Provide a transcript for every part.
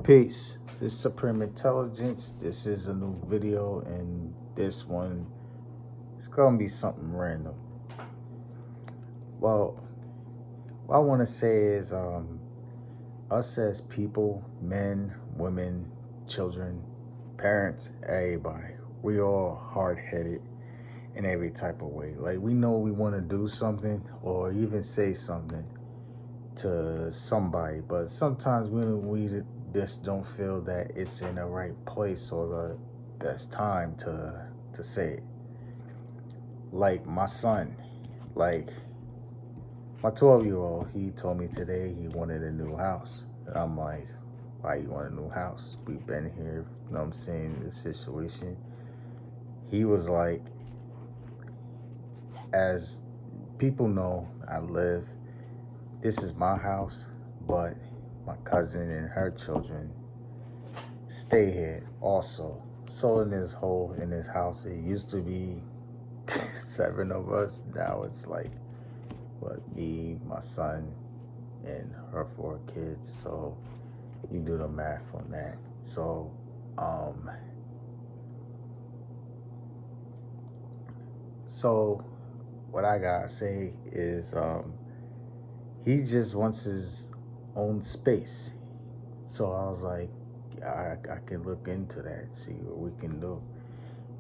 Peace. This is Supreme Intelligence. This is a new video, and this one is gonna be something random. Well, what I want to say is, us as people, men, women, children, parents, everybody, we all hard-headed in every type of way. Like we know we want to do something or even say something to somebody, but sometimes we just don't feel that it's in the right place or the best time to say it. Like my son, like my 12-year-old, he told me today he wanted a new house. And I'm like, why you want a new house? We've been here, you know what I'm saying, this situation. He was like, as people know, this is my house, but my cousin and her children stay here also. So in this house, it used to be 7 of us. Now it's like, me, my son, and her 4 kids. So you do the math on that. So, so what I gotta say is, he just wants his own space. So I was like, I can look into that, see what we can do.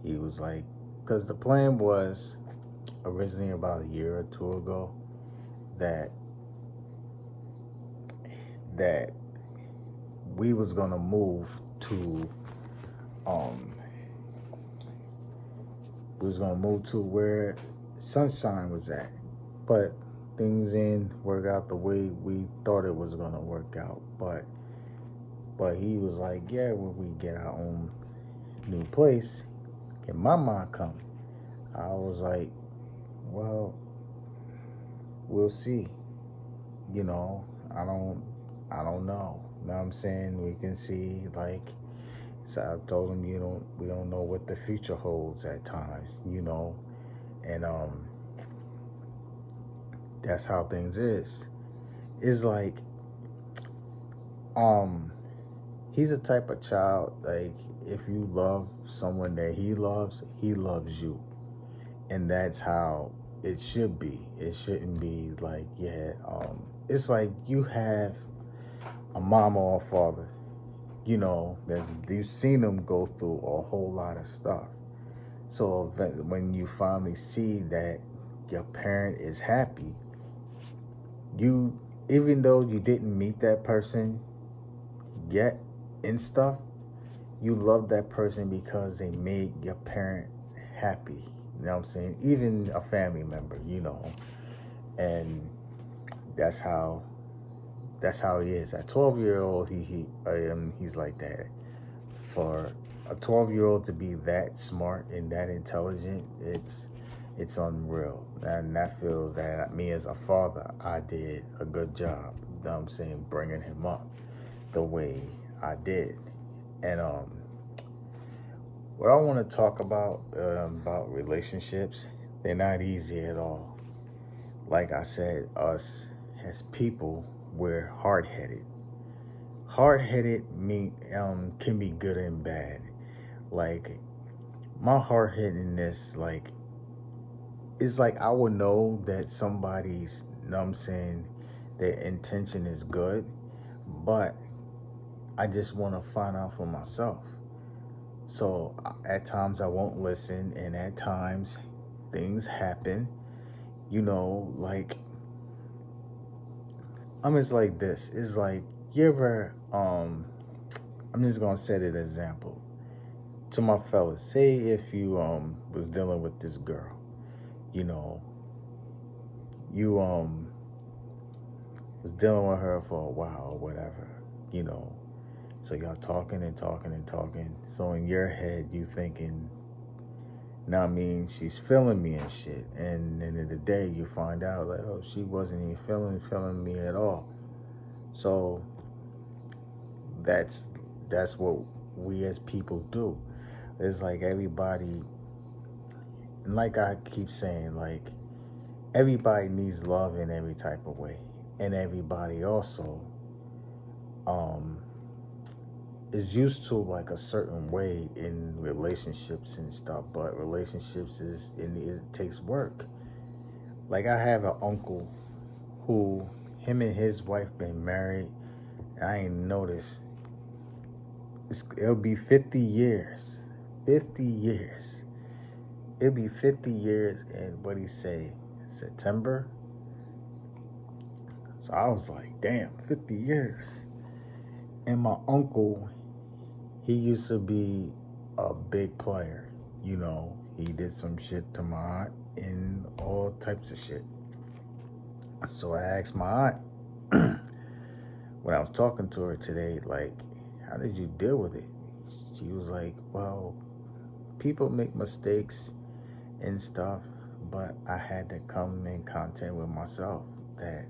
He was like, because the plan was originally about a year or two ago that we was gonna move to where sunshine was at, but things didn't work out the way we thought it was gonna work out. But he was like, yeah, when we get our own new place, can my mom come? I was like, well, we'll see. You know, I don't know. You know what I'm saying? We can see, like, so I told him, we don't know what the future holds at times, and that's how things is. It's like, he's a type of child, like, if you love someone that he loves you. And that's how it should be. It shouldn't be like, it's like you have a mama or father, you've seen them go through a whole lot of stuff. So when you finally see that your parent is happy, even though you didn't meet that person yet and stuff, you love that person because they made your parent happy. You know what I'm saying? Even a family member, and that's how he is. At 12-year-old, he's like that. For a 12-year-old to be that smart and that intelligent, it's unreal. And that feels that me as a father, I did a good job. You know what I'm saying, bringing him up the way I did. And what I want to talk about relationships, they're not easy at all. Like I said, us as people, we're hard-headed. Hard-headed can be good and bad. Like, my hard-headedness, like, it's like I would know that somebody's, you know what I'm saying, their intention is good, but I just want to find out for myself. So at times I won't listen, and at times things happen, like, I'm just like this. It's like, you ever, I'm just gonna set an example to my fellas. Say if you was dealing with this girl, you know, you was dealing with her for a while or whatever, so y'all talking and talking and talking. So in your head you thinking, now I mean, she's feeling me and shit. And then in the day you find out, like, oh, she wasn't even feeling me at all. So that's what we as people do. It's like everybody, and like I keep saying, like, everybody needs love in every type of way. And everybody also is used to like a certain way in relationships and stuff, but relationships it takes work. Like I have an uncle who him and his wife been married. And I ain't noticed. It'll be 50 years. 50 years. It'll be 50 years and what he say? September? So I was like, damn, 50 years. And my uncle, he used to be a big player. You know, he did some shit to my aunt and all types of shit. So I asked my aunt when I was talking to her today, like, how did you deal with it? She was like, well, people make mistakes and stuff, but I had to come in contact with myself that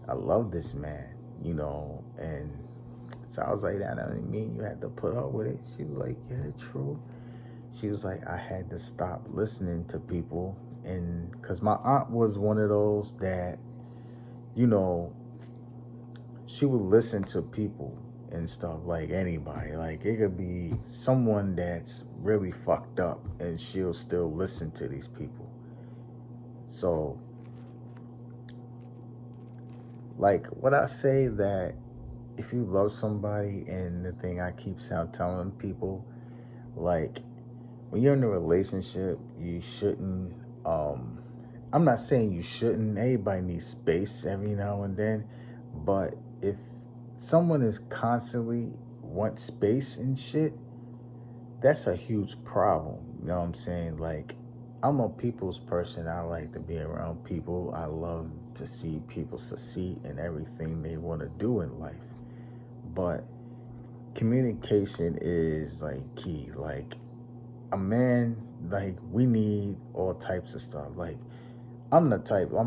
I love this man, you know, and so I was like, that doesn't mean you had to put up with it. She was like, yeah, true. She was like, I had to stop listening to people, and because my aunt was one of those that, you know, she would listen to people and stuff, like anybody. Like it could be someone that's really fucked up and she'll still listen to these people. So like what I say that if you love somebody, and the thing I keep telling people, like when you're in a relationship, you shouldn't I'm not saying you shouldn't. Everybody needs space every now and then. But if someone is constantly want space and shit, that's a huge problem. You know what I'm saying? Like, I'm a people's person. I like to be around people. I love to see people succeed in everything they want to do in life. But communication is like key. Like, a man, like, we need all types of stuff. Like, I'm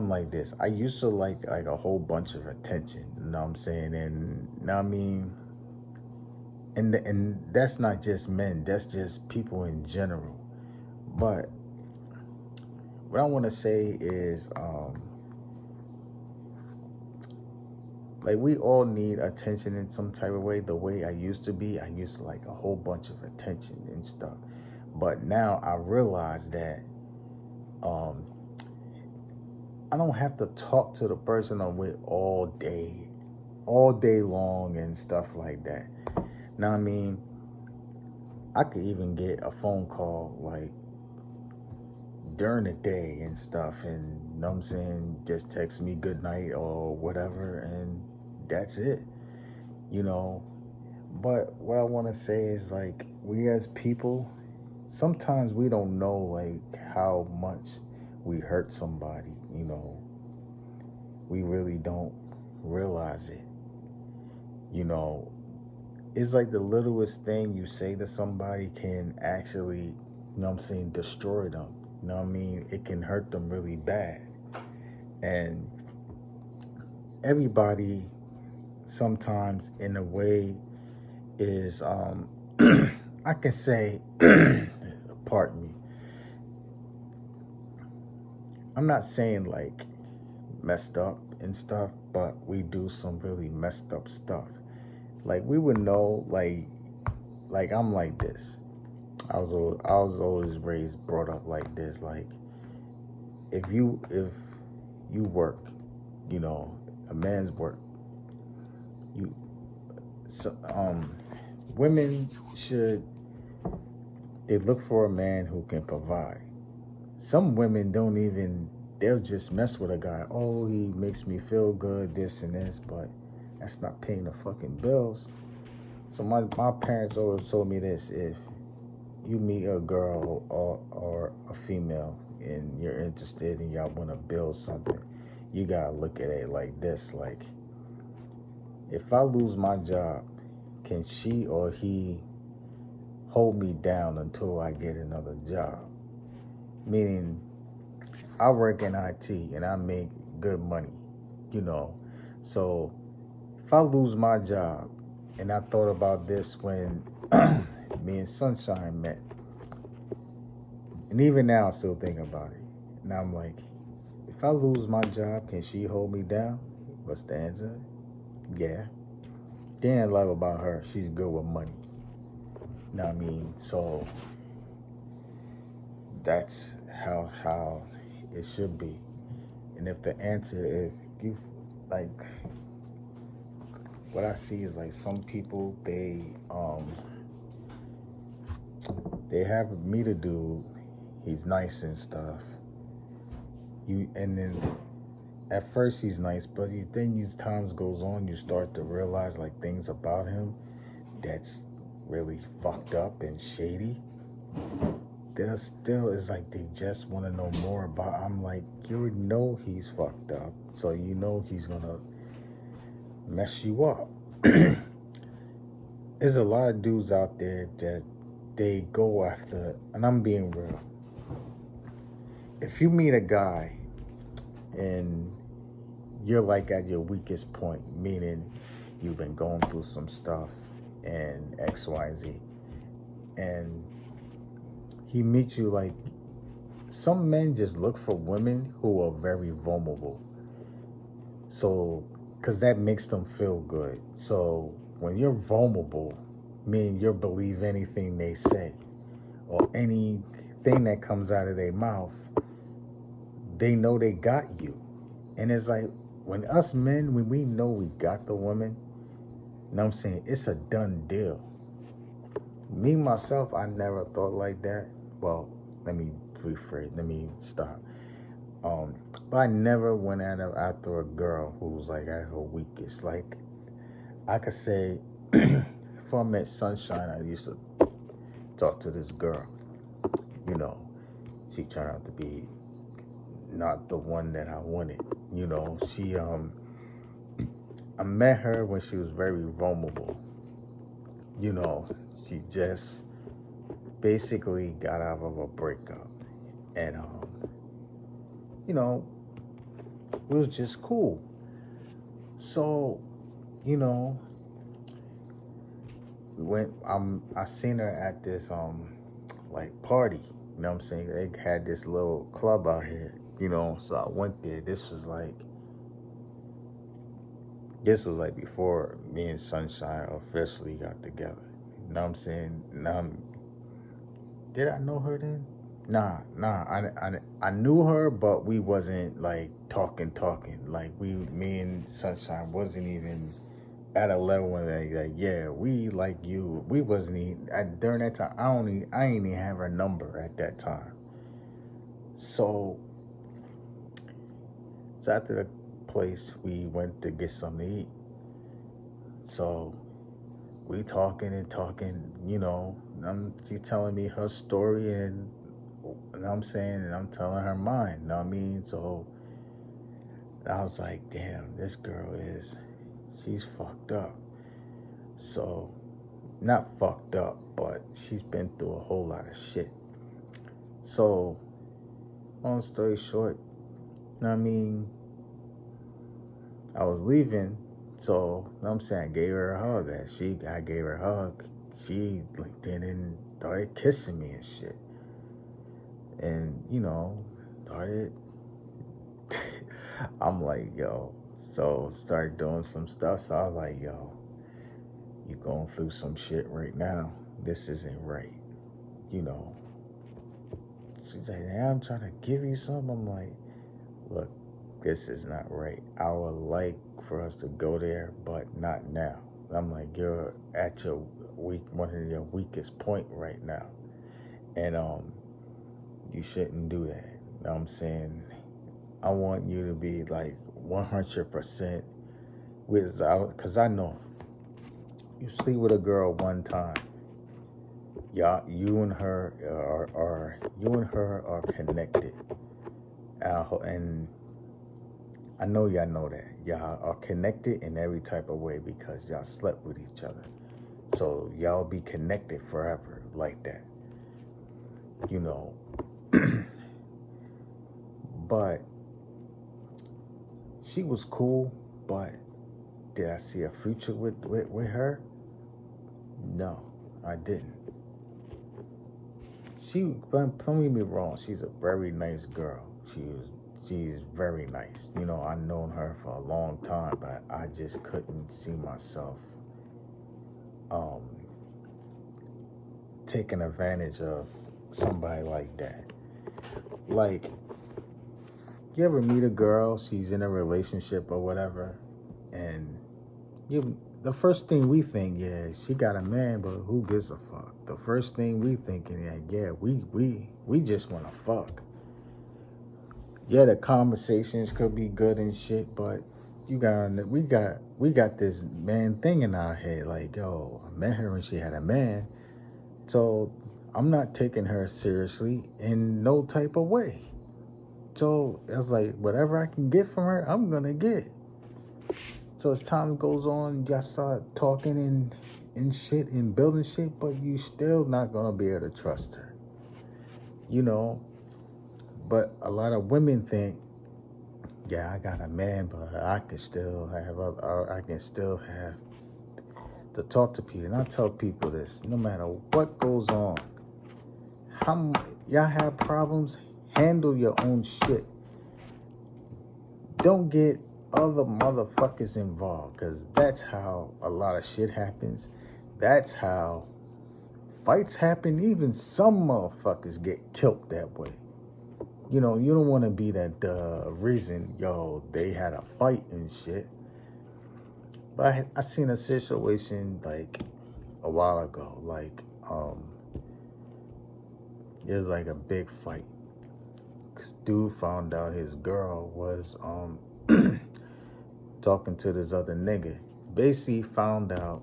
like this. I used to like a whole bunch of attention, you know what I'm saying? And you know what I mean, and that's not just men, that's just people in general. But what I want to say is like we all need attention in some type of way. The way I used to be, I used to like a whole bunch of attention and stuff. But now I realize that um I don't have to talk to the person I'm with all day long and stuff like that. Now, I mean, I could even get a phone call like during the day and stuff, and you know what I'm saying, just text me good night or whatever, and that's it, you know. But what I want to say is like we as people, sometimes we don't know like how much we hurt somebody, you know. We really don't realize it, you know. It's like the littlest thing you say to somebody can actually, you know what I'm saying, destroy them. You know what I mean? It can hurt them really bad. And everybody sometimes in a way is I can say pardon me. I'm not saying like messed up and stuff, but we do some really messed up stuff. Like we would know like I'm like this. I was always raised brought up like this. Like if you work, you know, a man's work, you so women should they look for a man who can provide. Some women don't even they'll just mess with a guy. Oh, he makes me feel good, this and this, but that's not paying the fucking bills. So my parents always told me this: if you meet a girl or a female and you're interested and y'all want to build something, you gotta look at it like this: like, if I lose my job, can she or he hold me down until I get another job? Meaning, I work in IT and I make good money, you know. So if I lose my job, and I thought about this when me and Sunshine met, and even now I still think about it. And I'm like, if I lose my job, can she hold me down? What's the answer? Yeah. thing I love about her, she's good with money. You know what I mean? So that's how it should be. And if the answer, if you like, what I see is like some people they have me to do. He's nice and stuff. And then at first he's nice, but then times goes on, you start to realize like things about him that's really fucked up and shady. There still is like they just want to know more about. I'm like, you know he's fucked up, so you know he's gonna mess you up. There's a lot of dudes out there that they go after, and I'm being real. If you meet a guy and you're like at your weakest point, meaning you've been going through some stuff and X, Y, Z, and he meets you like, some men just look for women who are very vulnerable. So, because that makes them feel good. So, when you're vulnerable, meaning you'll believe anything they say or anything that comes out of their mouth, they know they got you. And it's like, when us men, when we know we got the woman, you know what I'm saying, it's a done deal. Me, myself, I never thought like that. Well, let me rephrase, let me stop. But I never went after a girl who was like at her weakest. Like, I could say, before I met Sunshine, I used to talk to this girl. You know, she turned out to be not the one that I wanted. You know, I met her when she was very vulnerable. You know, she just basically got out of a breakup. And, you know, it was just cool. So, you know, I seen her at this, like party. You know what I'm saying? They had this little club out here, you know, so I went there. This was like before me and Sunshine officially got together. You know what I'm saying? Did I know her then? Nah. I knew her, but we wasn't like talking. Like me and Sunshine wasn't even at a level where like, yeah, we like you. We wasn't even during that time. I ain't even have her number at that time. So after the place, we went to get something to eat. So we talking, you know. She telling me her story, and I'm saying, and I'm telling her mine. You know what I mean? So I was like, damn, this girl she's fucked up. So, not fucked up, but she's been through a whole lot of shit. So, long story short, you know what I mean, I was leaving, so you know what I'm saying, I gave her a hug. I gave her a hug. She like then started kissing me and shit. And, you know, started I'm like, yo, so started doing some stuff. So I was like, yo, you going through some shit right now. This isn't right. You know. She's like, hey, I'm trying to give you something. I'm like, look, this is not right. I would like for us to go there, but not now. I'm like, you're at your one of your weakest point right now. And you shouldn't do that. You know what I'm saying? I want you to be like 100% because I know you sleep with a girl one time. Yeah, you and her are connected, and I know y'all know that y'all are connected in every type of way because y'all slept with each other. So y'all be connected forever like that, you know. But she was cool, but did I see a future with her? No, I didn't. Don't get me wrong, she's a very nice girl. She's very nice. You know, I've known her for a long time, but I just couldn't see myself taking advantage of somebody like that. Like, you ever meet a girl, she's in a relationship or whatever, and the first thing we think, yeah, she got a man, but who gives a fuck? The first thing we thinking, yeah, we just want to fuck. Yeah, the conversations could be good and shit, but we got this man thing in our head, like, yo, I met her and she had a man, so I'm not taking her seriously in no type of way. So I was like, whatever I can get from her, I'm gonna get. So as time goes on, y'all start talking and shit and building shit, but you still not gonna be able to trust her. You know, but a lot of women think, yeah, I got a man, but I can still have to talk to people. And I tell people this: no matter what goes on, y'all have problems, handle your own shit. Don't get other motherfuckers involved, because that's how a lot of shit happens. That's how fights happen. Even some motherfuckers get killed that way. You know, you don't want to be that reason, yo, they had a fight and shit. But I seen a situation like a while ago, like it was like a big fight. This dude found out his girl was talking to this other nigga. Basically found out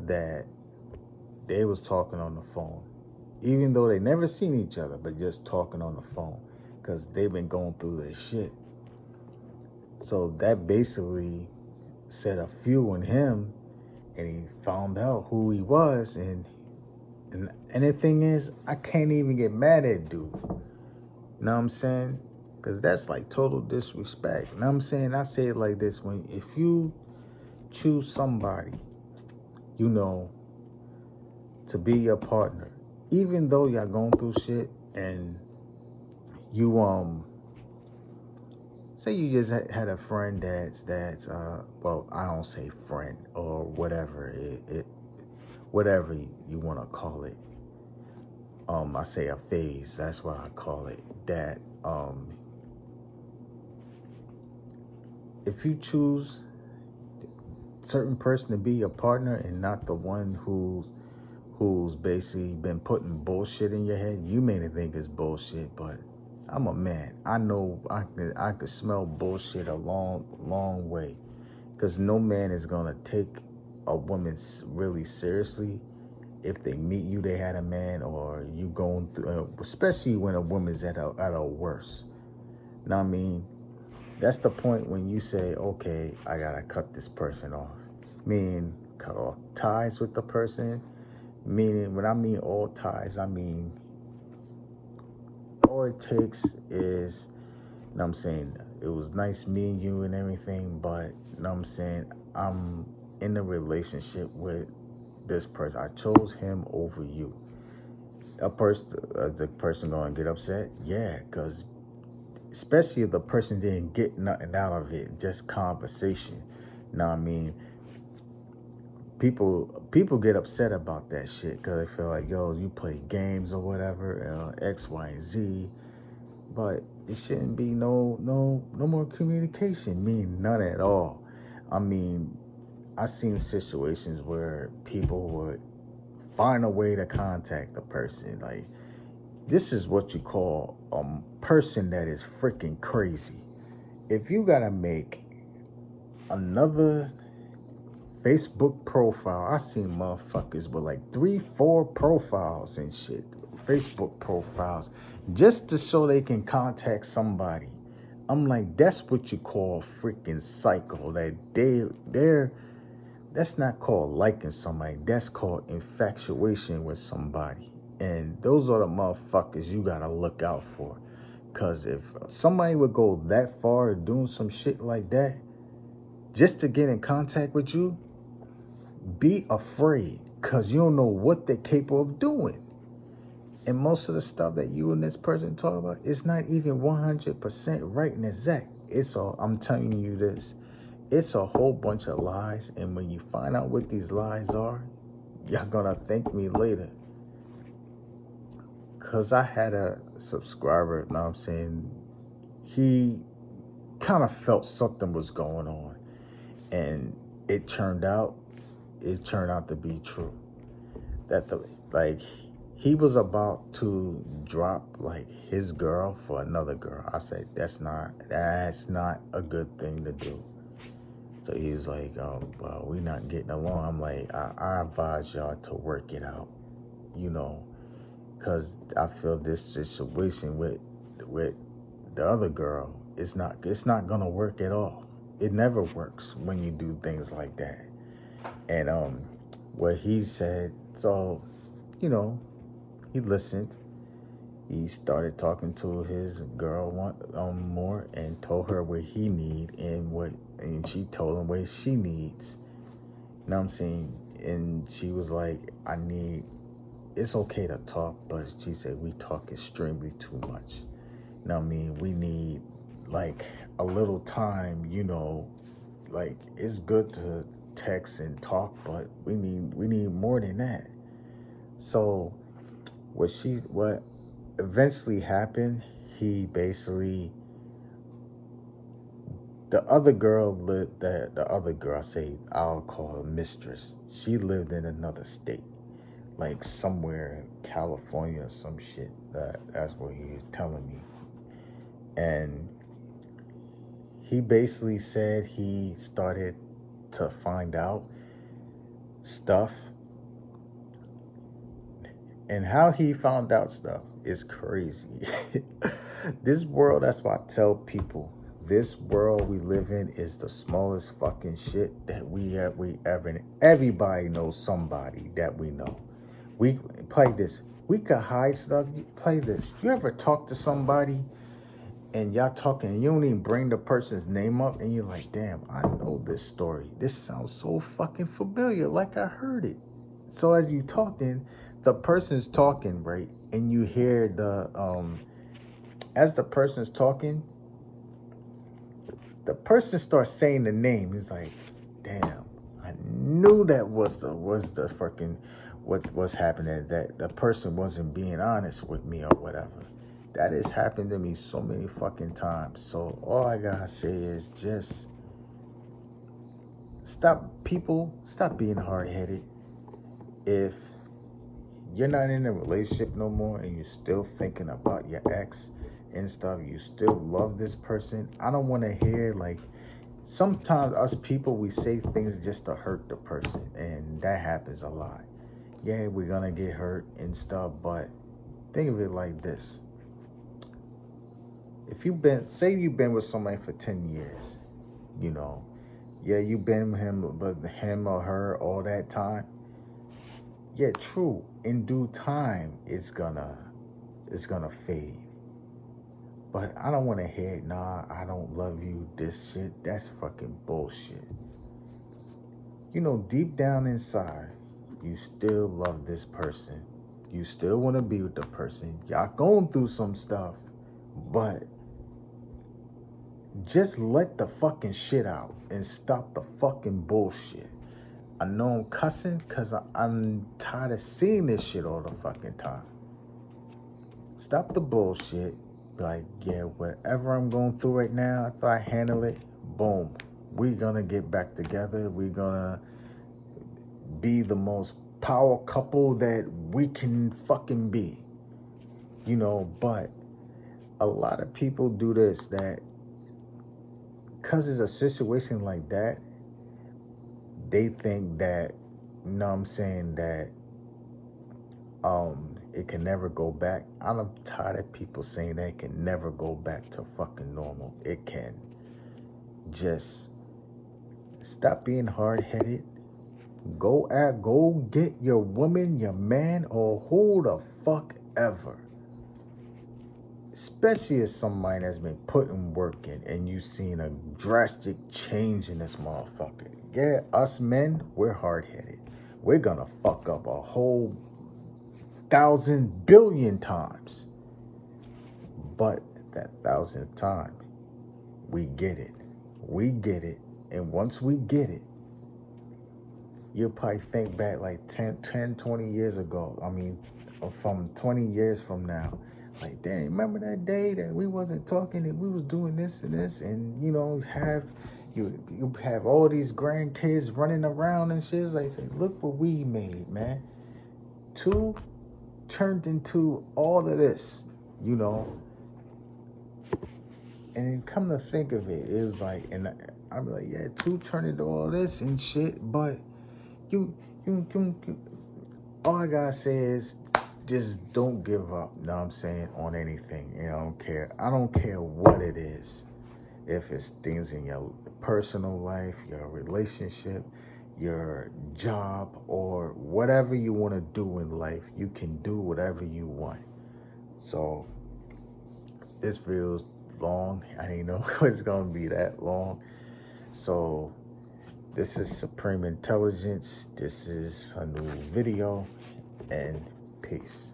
that they was talking on the phone, even though they never seen each other, but just talking on the phone, because they've been going through their shit. So that basically set a few in him, and he found out who he was, and the thing is, I can't even get mad at dude. You know what I'm saying? Because that's like total disrespect. You know what I'm saying? I say it like this: if you choose somebody, you know, to be your partner, even though y'all going through shit, and you say you just had a friend that's well, I don't say friend or whatever whatever you want to call it. I say a phase. That's why I call it that. If you choose certain person to be your partner and not the one who's basically been putting bullshit in your head, you may think it's bullshit, but I'm a man. I know I could smell bullshit a long way, because no man is gonna take a woman really seriously if they meet you, they had a man, or you going through, especially when a woman's at a worse. You know what I mean? That's the point when you say, okay, I gotta cut this person off. Meaning cut off ties with the person. Meaning, when I mean all ties, I mean all it takes is, you know what I'm saying, it was nice meeting you and everything, but you know what I'm saying, I'm in a relationship with this person. I chose him over you. Is the person gonna get upset? Yeah, because especially if the person didn't get nothing out of it, just conversation. You know what I mean? People get upset about that shit because they feel like, yo, you play games or whatever, X, Y, and Z. But it shouldn't be no more communication, mean none at all. I mean, I've seen situations where people would find a way to contact the person. Like, this is what you call a person that is freaking crazy. If you gotta make another Facebook profile, I seen motherfuckers with like 3-4 profiles and shit, Facebook profiles, just to so they can contact somebody. I'm like, that's what you call freaking psycho. That's not called liking somebody. That's called infatuation with somebody. And those are the motherfuckers you gotta look out for. Cause if somebody would go that far doing some shit like that, just to get in contact with you, be afraid, because you don't know what they're capable of doing. And most of the stuff that you and this person talk about, it's not even 100% right and exact. I'm telling you this, it's a whole bunch of lies. And when you find out what these lies are, Y'all gonna thank me later. Cause I had a subscriber, you know what I'm saying? He kind of felt something was going on. And it turned out, to be true. That like he was about to drop like his girl for another girl. I said that's not a good thing to do. So he was like, well, we not getting along. I'm like, I advise y'all to work it out, you know, because I feel this situation with the other girl, it's not gonna work at all. It never works when you do things like that. And what he said, so, you know, he listened. He started talking to his girl more and told her what he need and she told him what she needs. You know what I'm saying? And she was like, it's okay to talk, but she said we talk extremely too much. You know what I mean? We need like a little time, you know, like it's good to text and talk, but we need more than that. So what eventually happened, he basically the other girl, I say I'll call her mistress. She lived in another state, like somewhere in California or some shit. That's what he was telling me. And he basically said he started to find out stuff, and how he found out stuff is crazy. This world, that's why I tell people, this world we live in is the smallest fucking shit that we ever. Everybody knows somebody that we know. We play this. We could hide stuff. Play this. You ever talk to somebody and y'all talking and you don't even bring the person's name up and you're like, damn, I know this story. This sounds so fucking familiar, like I heard it. So as you talking, the person's talking, right? And you hear as the person's talking, the person starts saying the name. He's like, damn, I knew that was the fucking what was happening, that the person wasn't being honest with me or whatever. That has happened to me so many fucking times. So all I gotta say is just stop being hard-headed. If you're not in a relationship no more and you're still thinking about your ex and stuff, you still love this person, I don't want to hear like, sometimes us people, we say things just to hurt the person, and that happens a lot. Yeah, we're gonna get hurt and stuff, but think of it like this. If you've been with somebody for 10 years, you know, yeah, you've been with him or her all that time. Yeah, true. In due time, it's gonna fade. But I don't want to hear, nah, I don't love you, this shit. That's fucking bullshit. You know, deep down inside, you still love this person. You still want to be with the person. Y'all going through some stuff, but just let the fucking shit out and stop the fucking bullshit. I know I'm cussing because I'm tired of seeing this shit all the fucking time. Stop the bullshit. Be like, yeah, whatever I'm going through right now, I thought I handle it. Boom. We're gonna get back together. We're gonna be the most power couple that we can fucking be. You know, but a lot of people do this, that because it's a situation like that, they think that, you know what I'm saying, that it can never go back. I'm tired of people saying that it can never go back to fucking normal. It can. Just stop being hard-headed. Go get your woman, your man, or who the fuck ever. Especially as somebody that's been putting work in and you seen a drastic change in this motherfucker. Yeah, us men, we're hard-headed. We're gonna fuck up a whole 1,000 billion times. But that 1,000th time, we get it. We get it. And once we get it, you'll probably think back like 20 years ago. I mean, or from 20 years from now. Like, dang, remember that day that we wasn't talking and we was doing this and this, and you have all these grandkids running around and shit. It's like, say, look what we made, man. Two turned into all of this, you know. And then come to think of it, it was like, and I'm like, yeah, two turned into all this and shit, but you all I gotta say is just don't give up, you know what I'm saying, on anything. You know, I don't care what it is. If it's things in your personal life, your relationship, your job, or whatever you want to do in life, you can do whatever you want. So this video's long. I didn't know it's gonna be that long. So this is Supreme Intelligence. This is a new video, and peace.